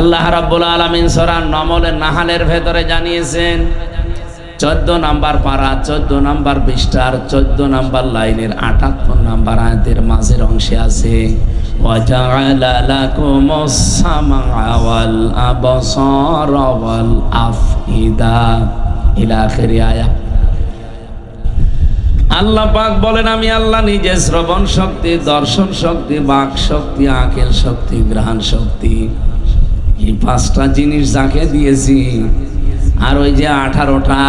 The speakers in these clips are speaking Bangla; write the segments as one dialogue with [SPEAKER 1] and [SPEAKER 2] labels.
[SPEAKER 1] আল্লাহ রাব্বুল আলামিন সূরা নমলের নাহালের ভেতরে জানিয়েছেন 14 নাম্বার পারা 14 নাম্বার পৃষ্ঠার 14 নাম্বার লাইনের 78 নাম্বার আয়াতের মাঝের অংশে আছে ওয়াজাআলা লাকুমুস সামআ ওয়াল আবসারা ওয়াল আফইদা ইলা আখিরি আয়াত। আল্লাহ পাক বলেন আমি আল্লাহ নিজে শ্রবণ শক্তি, দর্শন শক্তি, বাক শক্তি, আকেল শক্তি, গ্রহণ শক্তি, এই 5টা জিনিস যাকে দিয়েছি, আর ওই যে 18টা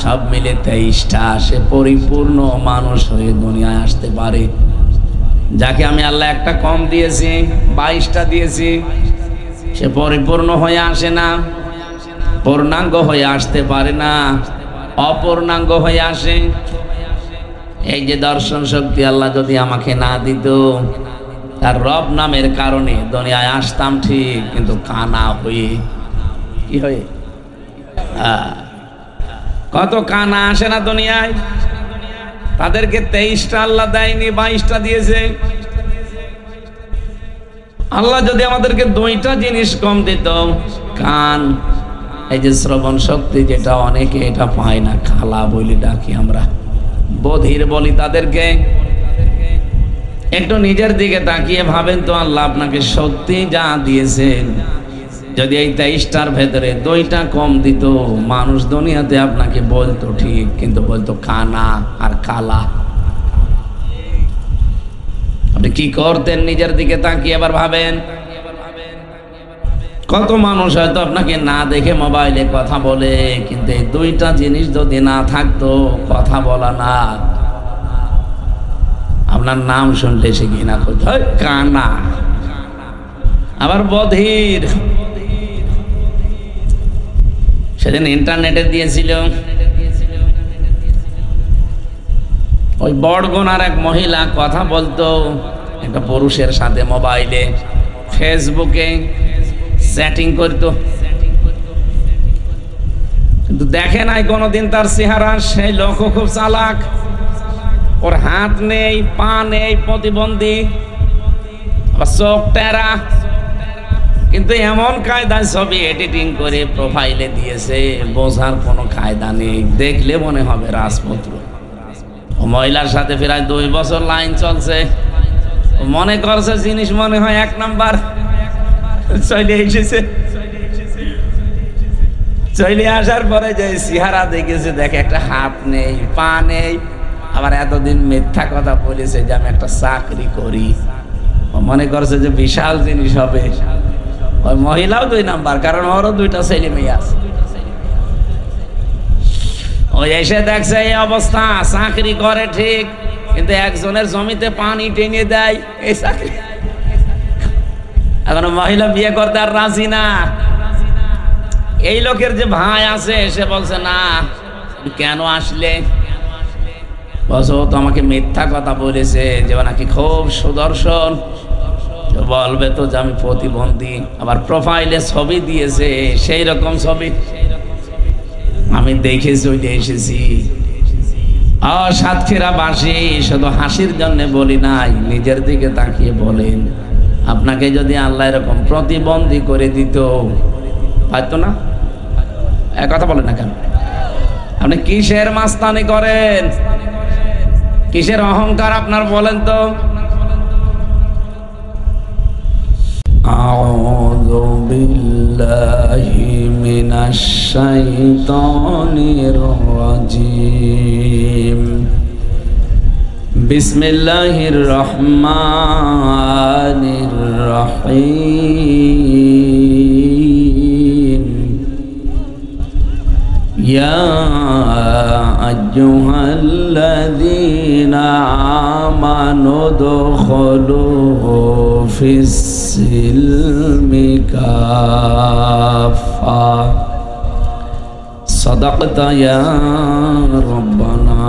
[SPEAKER 1] সব মিলে 23টা, সে পরিপূর্ণ মানুষ হয়ে দুনিয়ায় আসতে পারে। যাকে আমি আল্লাহ একটা কম দিয়েছি, 22টা দিয়েছি, সে পরিপূর্ণ হয়ে আসে না, পূর্ণাঙ্গ হয়ে আসতে পারে না, অপূর্ণাঙ্গ হয়ে আসে। এই যে দর্শন শক্তি আল্লাহ যদি আমাকে না দিত, তার রব নামের কারণে দুনিয়ায় আসতাম ঠিক, কিন্তু কানা হয়ে। কি হয়ে? কত কানা আসে না দুনিয়ায়, তাদেরকে 23টা আল্লাহ দেয়নি, 22টা দিয়েছে। আল্লাহ যদি আমাদেরকে 2টা জিনিস কম দিত, কান, এই যে শ্রবণ শক্তি, যেটা অনেকে এটা পায় না, খালা বলি ডাকি আমরা, বধির বলি তাদেরকে। একটু নিজের দিকে তাকিয়ে ভাবেন তো, আল্লাহ আপনাকে সত্যি যা দিয়েছেন, যদি এই 23টার ভেতরে 2টা কম দিত, মানুষ দুনিয়াতে আপনাকে বলতো ঠিক, কিন্তু বলতো কানা আর কালা। আপনি কি করতেন নিজের দিকে তাকিয়ে এবার ভাবেন। কত মানুষ হয়তো আপনাকে না দেখে মোবাইলে কথা বলে, কিন্তু এই 2টা জিনিস যদি না থাকতো, কথা বলা না, আপনার নাম শুনলে সে ঘৃণা করত, কানা, আবার বধির। সেদিন ইন্টারনেটে দিয়েছিল, ওই বড়গোনার এক মহিলা কথা বলতো একটা পুরুষের সাথে মোবাইলে, ফেসবুকে চ্যাটিং করতো, কিন্তু দেখে নাই কোনোদিন তার চেহারা। সেই লোক খুব চালাক, ওর হাত নেই, পা নেই, প্রতিবন্ধী, আবার চোখ টেরা, কিন্তু এমন কায়দায় ছবি এডিটিং করে প্রোফাইলে দিয়েছে, বোঝার কোনো কায়দা নেই, দেখলে মনে হবে রাজপুত্র। ও মহিলার সাথে প্রায় 2 বছর লাইন চলছে, মনে করছে জিনিস মনে হয় 1 নাম্বার, চলে এসেছে। চলে আসার পরে যে চেহারা দেখেছে, দেখে একটা হাত নেই, পা নেই, আবার এতদিন মিথ্যা কথা বলেছে যে আমি একটা চাকরি করি, মনে করছে যে বিশাল জিনিস হবে। ওই মহিলাও 2 নাম্বার, কারণ ওরও 2টা ছেলে মেয়ে আছে। ওই এসে দেখছে এই অবস্থা, চাকরি করে ঠিক, কিন্তু একজনের জমিতে পানি টেনে দেয়, এই চাকরি। এখন মহিলা বিয়ে করতে আর রাজি না। এই লোকের যে ভাই আছে, সে বলছে না, কেন আসলে? বলছে ও তো আমাকে মিথ্যা কথা বলেছে, যে নাকি খুব সুদর্শন, বলবে তো যে আমি প্রতিবন্ধী, আবার প্রোফাইলে ছবি দিয়েছে, সেই রকম ছবি আমি দেখে চলে এসেছি। সাতক্ষীরা বাসী শুধু হাসির জন্য বলি নাই, নিজের দিকে তাকিয়ে বলেন, আপনাকে যদি আল্লাহ এরকম প্রতিবন্ধী করে দিত, পারতো না? এক কথা বলেন না কেন? আপনি কিসের মাস্তানি করেন, কিসের অহংকার আপনার, বলেন তো? আউযু বিল্লাহি মিনাশ শাইতানির রাজীম। বিসমিল্লাহির রহমানির রহিম। ইয়া আইয়ুহাল্লাযীনা আমানু দুখুলু ফিস-সিলমি কাফা। সাদাকতা ইয়া রাব্বানা।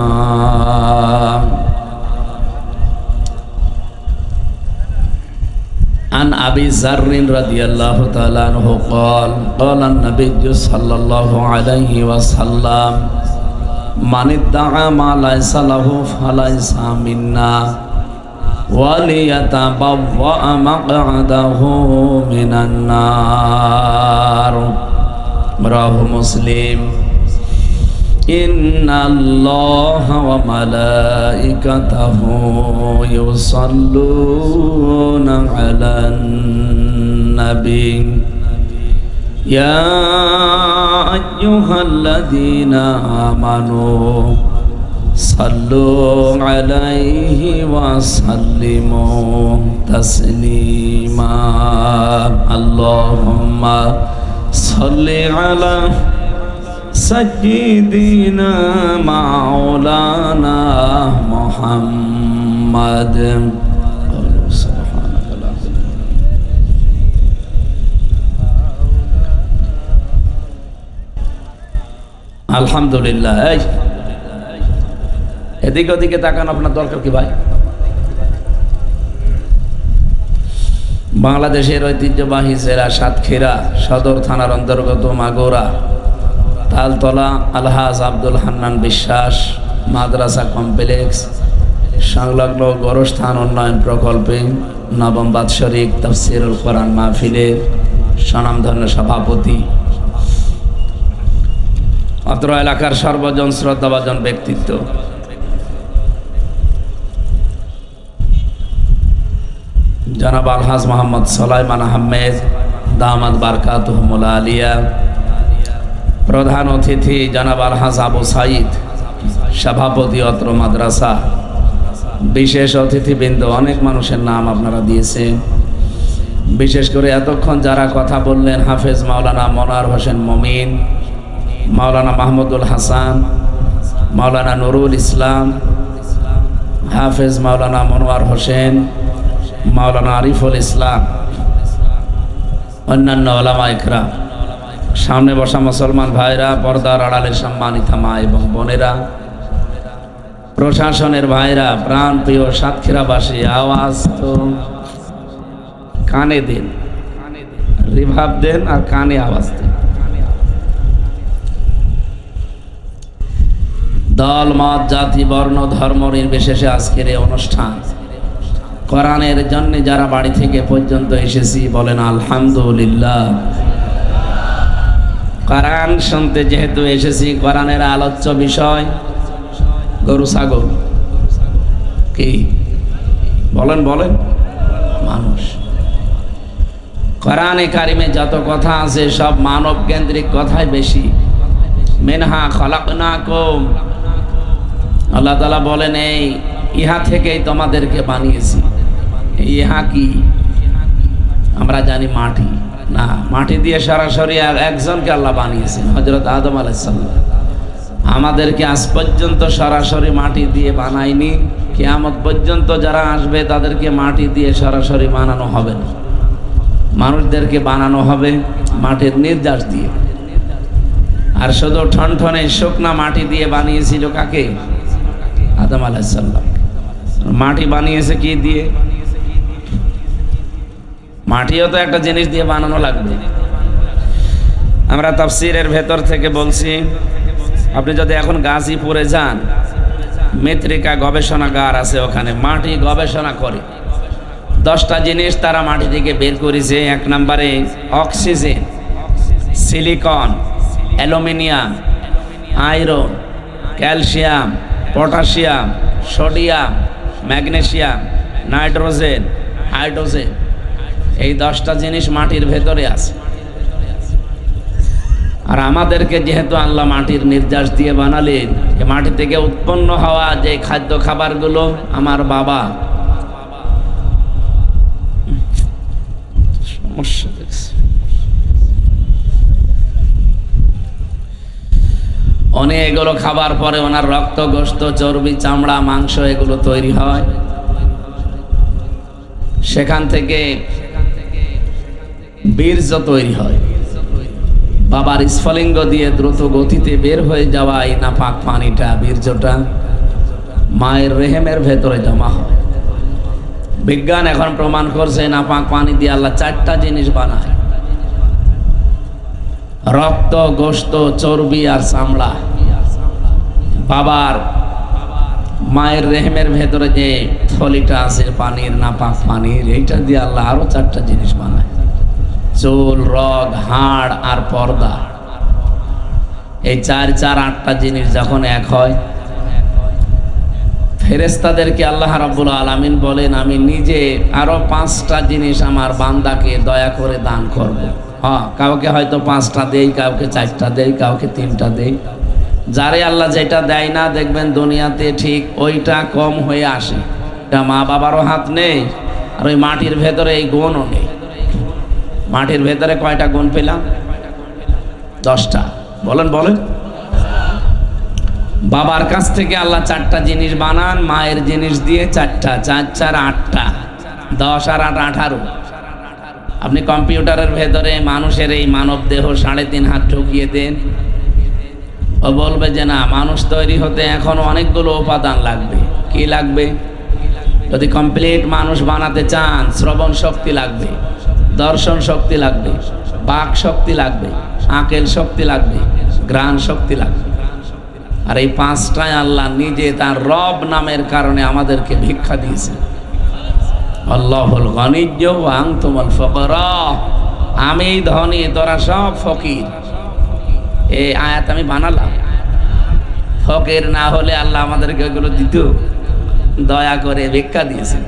[SPEAKER 1] عن أبي ذر رضي الله تعالى عنه قال قال النبي صلى الله عليه وسلم من ادعى ما ليس له فليس منا وَلِيَتَبَوَّأَ مَقْعَدَهُ مِنَ النَّارِ رواه مسلم إن الله وملائكته يصلون على النبي يا أيها الذين آمنوا صلوا عليه وسلموا تسليما اللهم صل على سيدنا مولانا محمد আলহামদুলিল্লাহ। এদিকে ওদিকে তাকান, আপনার দরকার কি ভাই? বাংলাদেশের ঐতিহ্যবাহী জেলা সাতক্ষীরা সদর থানার অন্তর্গত মাগুরা তালতলা আলহাজ আব্দুল হান্নান বিশ্বাস মাদ্রাসা কমপ্লেক্স সংলগ্ন গোরস্থান উন্নয়ন প্রকল্পে নবম বাৎসরিক তাফসীরুল কোরআন মাহফিলের স্বনামধন্য সভাপতি, অত্র এলাকার সর্বজন শ্রদ্ধাভাজন ব্যক্তিত্ব, জনাব আলহাজ মোহাম্মদ সুলাইমান আহমেদ দামাত বারকাতুহুমুল আলিয়া, প্রধান অতিথি জনাব আলহাজ আবু সাইদ সভাপতি অত্র মাদ্রাসা, বিশেষ অতিথিবৃন্দ, অনেক মানুষের নাম আপনারা দিয়েছেন। বিশেষ করে এতক্ষণ যারা কথা বললেন, হাফেজ মাওলানা মনোয়ার হোসেন মমিন, মাওলানা মাহমুদুল হাসান, মাওলানা নুরুল ইসলাম, হাফেজ মাওলানা মনোয়ার হোসেন, মাওলানা আরিফুল ইসলাম, অন্যান্য ওলামা ইকরাম, সামনে বসা মুসলমান ভাইরা, পর্দার আড়ালের সম্মানিতা মা এবং বোনেরা, প্রশাসনের ভাইরা, প্রাণ প্রিয় সাতক্ষীরাবাসী, আওয়াজ তো কানে দেন, রিভাব দেন আর কানে আওয়াজ দেন। দল মত জাতি বর্ণ ধর্ম নির্বিশেষে আজকের এই অনুষ্ঠান কোরআনের জন্য যারা বাড়ি থেকে পর্যন্ত এসেছি বলেন আলহামদুলিল্লাহ। কোরআন শুনতে যেহেতু এসেছি, কোরআনের আলোচ্য বিষয় গরু ছাগল, কি বলেন বলেন মানুষ। কোরআনে কারিমে যত কথা আছে সব মানব কেন্দ্রিক কথাই বেশি। মিনহা খলাকনাকুম, আল্লাহ তাআলা বলেন এই ইহা থেকেই তোমাদেরকে বানিয়েছি। ইহা কি আমরা জানি মাটি না, মাটি দিয়ে সরাসরি একজনকে আল্লাহ বানিয়েছেন, হযরত আদম আলাইহিস সালাম। আমাদেরকে আজ পর্যন্ত সরাসরি মাটি দিয়ে বানায়নি, কিয়ামত পর্যন্ত যারা আসবে তাদেরকে মাটি দিয়ে সরাসরি বানানো হবে না, মানুষদেরকে বানানো হবে মাটির নির্যাস দিয়ে। আর শুধু ঠনঠনে শুকনা মাটি দিয়ে বানিয়েছিল কাকে? আদম আলাইহিস সালাম। মাটি বানিয়েছে কি দিয়ে? মাটিও তো একটা জিনিস দিয়ে বানানো লাগবে। আমরা তাফসীরের ভেতর থেকে বলছি, আপনি যদি এখন গাজীপুরে যান, মৃত্তিকা গবেষণাগার আছে, ওখানে মাটি গবেষণা করে 10টা জিনিস তারা মাটি থেকে বের করেছে। 1 নম্বরে oxygen, silicon, aluminium, iron, calcium, potassium, sodium, magnesium, nitrogen, hydrogen, এই 10টা জিনিস মাটির ভেতরে আছে। আর আমাদেরকে যেহেতু আল্লাহ মাটির নির্যাস দিয়ে বানালেন, এই মাটি থেকে উৎপন্ন হওয়া যে খাদ্য খাবারগুলো, আমার বাবা সমস্যা দেখছে, অনেকগুলো খাবার পরে ওনার রক্ত, গোশত, চর্বি, চামড়া, মাংস এগুলো তৈরি হয়। সেখান থেকে বীর্য তৈরি হয়। বাবার স্ফলিঙ্গ দিয়ে দ্রুত গতিতে বের হয়ে যাওয়া এই নাপাক পানিটা, বীর্যটা মায়ের রেহেমের ভেতরে জমা হয়। বিজ্ঞান এখন প্রমাণ করছে নাপাক পানি দিয়ে আল্লাহ 4টা জিনিস বানায়: রক্ত, গোশত, চর্বি আর চামড়া। বাবার মায়ের রেহেমের ভেতরে যে থলিটা আছে পানির, না পাক পানির, এইটা দিয়ে আল্লাহ আরো 4টা জিনিস বানায়, চুল, রগ, হাড় আর পর্দা। এই 4 4 8টা জিনিস যখন এক হয়, ফেরেশতাদেরকে আল্লাহ রাব্বুল আলামিন বলেন, আমি নিজে আরো 5টা জিনিস আমার বান্দাকে দয়া করে দান করব। হ্যাঁ, কাউকে হয়তো 5টা দেই, কাউকে 4টা দেই, কাউকে 3টা দেই। যারে আল্লাহ যেটা দেয় না, দেখবেন দুনিয়াতে ঠিক ওইটা কম হয়ে আসে। এটা মা বাবারও হাত নেই, আর ওই মাটির ভেতরে এই গুণও নেই। মাটির ভেতরে কয়টা গুণ পেলাম? 10টা। বলেন বলেন। বাবার কাছ থেকে আল্লাহ 4টা জিনিস বানান, মায়ের জিনিস দিয়ে 4টা, 4 4 8টা, 10 আর 8 18। আপনি কম্পিউটারের ভেতরে মানুষের এই মানব দেহ 3.5 হাত ঢুকিয়ে দেন, ও বলবে যে না, মানুষ তৈরি হতে এখন অনেকগুলো উপাদান লাগবে। কি লাগবে? যদি কমপ্লিট মানুষ বানাতে চান, শ্রবণ শক্তি লাগবে, দর্শন শক্তি লাগবে, বাক শক্তি লাগবে, আকেল শক্তি লাগবে, ঘ্রাণ শক্তি লাগবে। আর এই 5টায় আল্লাহ নিজে তার রব নামের কারণে আমাদেরকে ভিক্ষা দিয়েছেন। আল্লাহুল গনিয়্য ওয়া আনতুমুল ফুকারা, আমি ধনী, তোরা সব ফকির। এই আয়াত আমি বানালাম। ফকির না হলে আল্লাহ আমাদেরকে ওইগুলো দিত, দয়া করে ভিক্ষা দিয়েছেন।